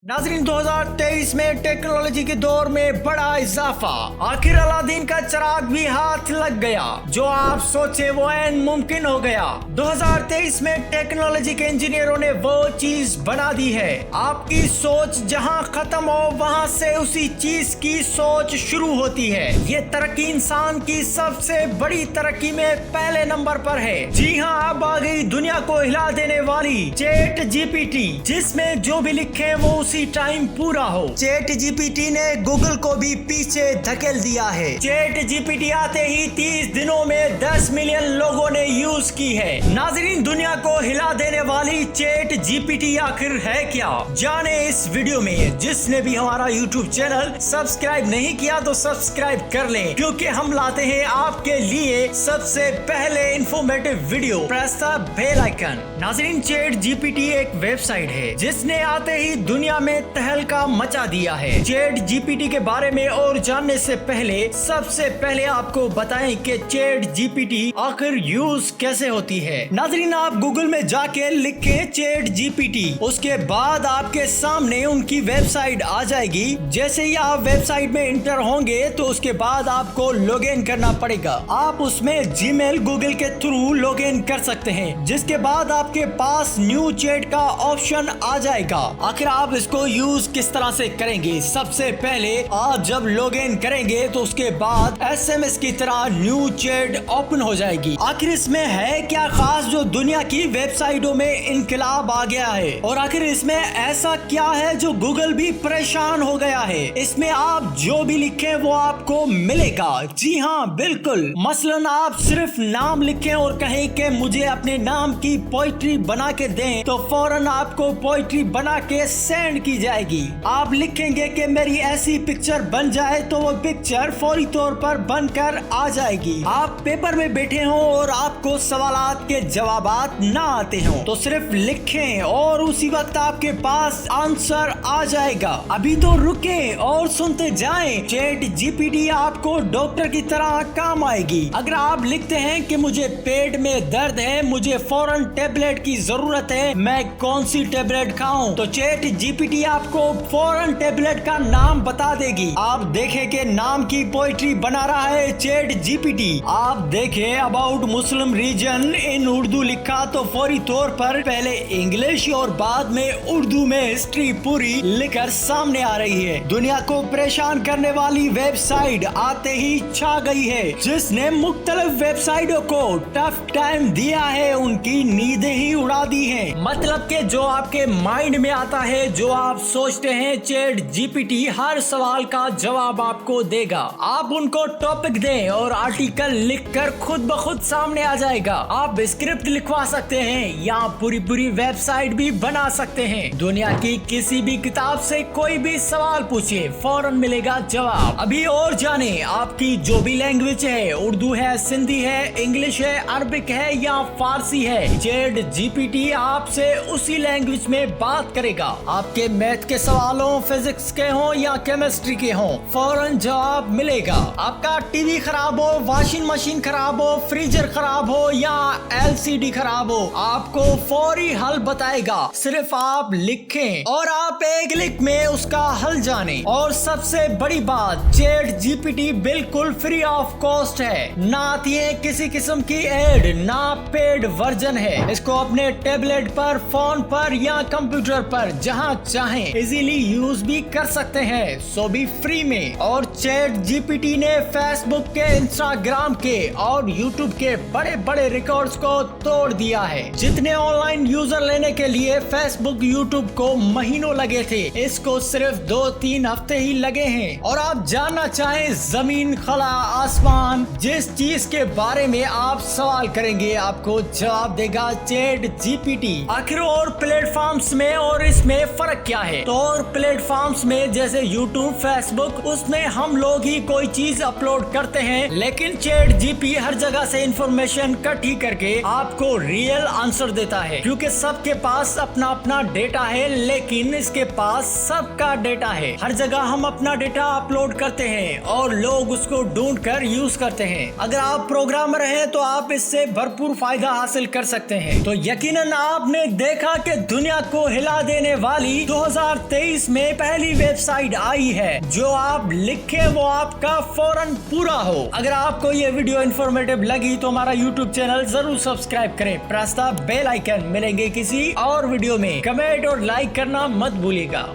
नाज़रीन 2023 में टेक्नोलॉजी के दौर में बड़ा इजाफा। आखिर अलादीन का चिराग भी हाथ लग गया। जो आप सोचे वो ऐन मुमकिन हो गया। 2023 में टेक्नोलॉजी के इंजीनियरों ने वो चीज बना दी है। आपकी सोच जहां खत्म हो वहां से उसी चीज की सोच शुरू होती है। ये तरक्की इंसान की सबसे बड़ी तरक्की में पहले नंबर पर है। जी हाँ, अब आ गई दुनिया को हिला देने वाली चैट जीपीटी, जिसमें जो भी लिखे वो उसी टाइम पूरा हो। चैट जीपीटी ने गूगल को भी पीछे धकेल दिया है। चैट जीपीटी आते ही 30 दिनों में 10 मिलियन लोगों ने यूज की है। नाज़रीन, दुनिया को हिला देने वाली चैट जीपीटी आखिर है क्या, जाने इस वीडियो में। जिसने भी हमारा यूट्यूब चैनल सब्सक्राइब नहीं किया तो सब्सक्राइब कर लें, क्योंकि हम लाते हैं आपके लिए सबसे पहले informative video. Press the bell icon. नाज़रीन, चैट जीपीटी एक वेबसाइट है जिसने आते ही दुनिया में तहलका मचा दिया है। चैट जीपीटी के बारे में और जानने से पहले सबसे पहले आपको बताएं कि चैट जीपीटी आखिर यूज कैसे होती है। नाज़रीन, आप गूगल में जाके लिखें चैट जीपीटी, उसके बाद आपके सामने उनकी वेबसाइट आ जाएगी। जैसे ही आप वेबसाइट में इंटर होंगे तो उसके बाद आपको लॉग इन करना पड़ेगा। आप उसमें जीमेल गूगल के थ्रू लॉग इन कर सकते हैं, जिसके बाद आपके पास न्यू चैट का ऑप्शन आ जाएगा। आखिर आप इसको यूज किस तरह से करेंगे? सबसे पहले आप जब लॉग इन करेंगे तो उसके बाद एसएमएस की तरह न्यू चैट ओपन हो जाएगी। आखिर इसमें है क्या खास जो दुनिया की वेबसाइटों में इनकलाब आ गया है? और आखिर इसमें ऐसा क्या है जो गूगल भी परेशान हो गया है? इसमें आप जो भी लिखें वो आपको मिलेगा। जी हाँ, बिल्कुल। मसलन आप सिर्फ नाम लिखें और कहें कि मुझे अपने नाम की पोइट्री बना के दें, तो फौरन आपको पोइट्री बना के सेंड की जाएगी। आप लिखेंगे कि मेरी ऐसी पिक्चर बन जाए तो वो पिक्चर फौरी तौर पर बनकर आ जाएगी। आप पेपर में बैठे हो और आपको सवालात के जवाबात ना आते हो तो सिर्फ लिखें और उसी वक्त आपके पास आंसर आ जाएगा। अभी तो रुकें और सुनते जाएं। चैट जीपीटी आपको डॉक्टर की तरह काम आएगी। अगर आप लिखते हैं कि मुझे पेट में दर्द है, मुझे फौरन टेबलेट की जरूरत है, मैं कौन सी टेबलेट खाऊं, तो चैट जीपीटी आपको फौरन टेबलेट का नाम बता देगी। आप देखें कि नाम की पोइट्री बना रहा है चैट जीपीटी। आप देखें अबाउट मुस्लिम रीजन इन उर्दू लिखा तो फौरी तौर पर पहले इंग्लिश और बाद में उर्दू में हिस्ट्री पूरी लिखकर सामने आ रही है। दुनिया को परेशान करने वाली वेबसाइट आते ही छा गई है, जिसने मुख्तलिफ वेबसाइटों को टफ टाइम दिया है, उनकी नींदें ही उड़ा दी है। मतलब कि जो आपके माइंड में आता है, जो आप सोचते हैं, चैट जीपीटी हर सवाल का जवाब आपको देगा। आप उनको टॉपिक दें और आर्टिकल लिखकर खुद ब खुद सामने आ जाएगा। आप स्क्रिप्ट लिखवा सकते हैं या पूरी वेबसाइट भी बना सकते हैं। दुनिया की किसी भी किताब से कोई भी सवाल पूछिए, फौरन मिलेगा जवाब। अभी और जाने आपकी जो भी लैंग्वेज है, उर्दू है, सिंधी है, इंग्लिश है, अरबिक है या फारसी है, चैट जीपीटी आपसे उसी लैंग्वेज में बात करेगा। आपके मैथ के सवालों, फिजिक्स के हों या केमिस्ट्री के हों, फौरन जवाब मिलेगा। आपका टीवी खराब हो, वॉशिंग मशीन खराब हो, फ्रीजर खराब हो या एलसीडी खराब हो, आपको फौरी हल बताएगा। सिर्फ आप लिखें और आप एक क्लिक में उसका हल जाने। और सबसे बड़ी बात, चैट जीपीटी बिल्कुल फ्री ऑफ कॉस्ट है। ना आती है किसी किस्म की एड, ना पेड वर्जन है। इसको अपने टेबलेट पर, फोन पर या कंप्यूटर पर जहां चाहें इजीली यूज भी कर सकते हैं, सो भी फ्री में। और चैट जीपीटी ने फेसबुक के, इंस्टाग्राम के और यूट्यूब के बड़े बड़े रिकॉर्ड्स को तोड़ दिया है। जितने ऑनलाइन यूजर लेने के लिए फेसबुक, यूट्यूब को महीनों लगे थे, इसको सिर्फ 2-3 हफ्ते ही लगे हैं। और आप जानना चाहें जमीन, खला, आसमान, जिस चीज के बारे में आप सवाल करेंगे आपको जवाब देगा चैट जीपीटी। आखिर और प्लेटफॉर्म्स में और इसमें फर्क क्या है? तो और प्लेटफॉर्म्स में जैसे यूट्यूब, फेसबुक, उसमें हम लोग ही कोई चीज अपलोड करते हैं, लेकिन चैट जीपीटी हर जगह से इंफॉर्मेशन इकट्ठी करके आपको रियल आंसर देता है, क्योंकि सबके पास अपना अपना डेटा है, लेकिन इसके पास सबका डेटा है। हर जगह हम अपना डेटा अपलोड करते हैं और लोग उसको ढूंढ कर यूज करते हैं। अगर आप प्रोग्रामर हैं तो आप इससे भरपूर फायदा हासिल कर सकते हैं। तो यकीनन आपने देखा कि दुनिया को हिला देने वाली 2023 में पहली वेबसाइट आई है जो आप लिखे वो आपका फौरन पूरा हो। अगर आपको ये वीडियो इन्फॉर्मेटिव लगी तो हमारा YouTube चैनल जरूर सब्सक्राइब करें, प्रेस द बेल आइकन। मिलेंगे किसी और वीडियो में, कमेंट और लाइक करना मत भूलिएगा।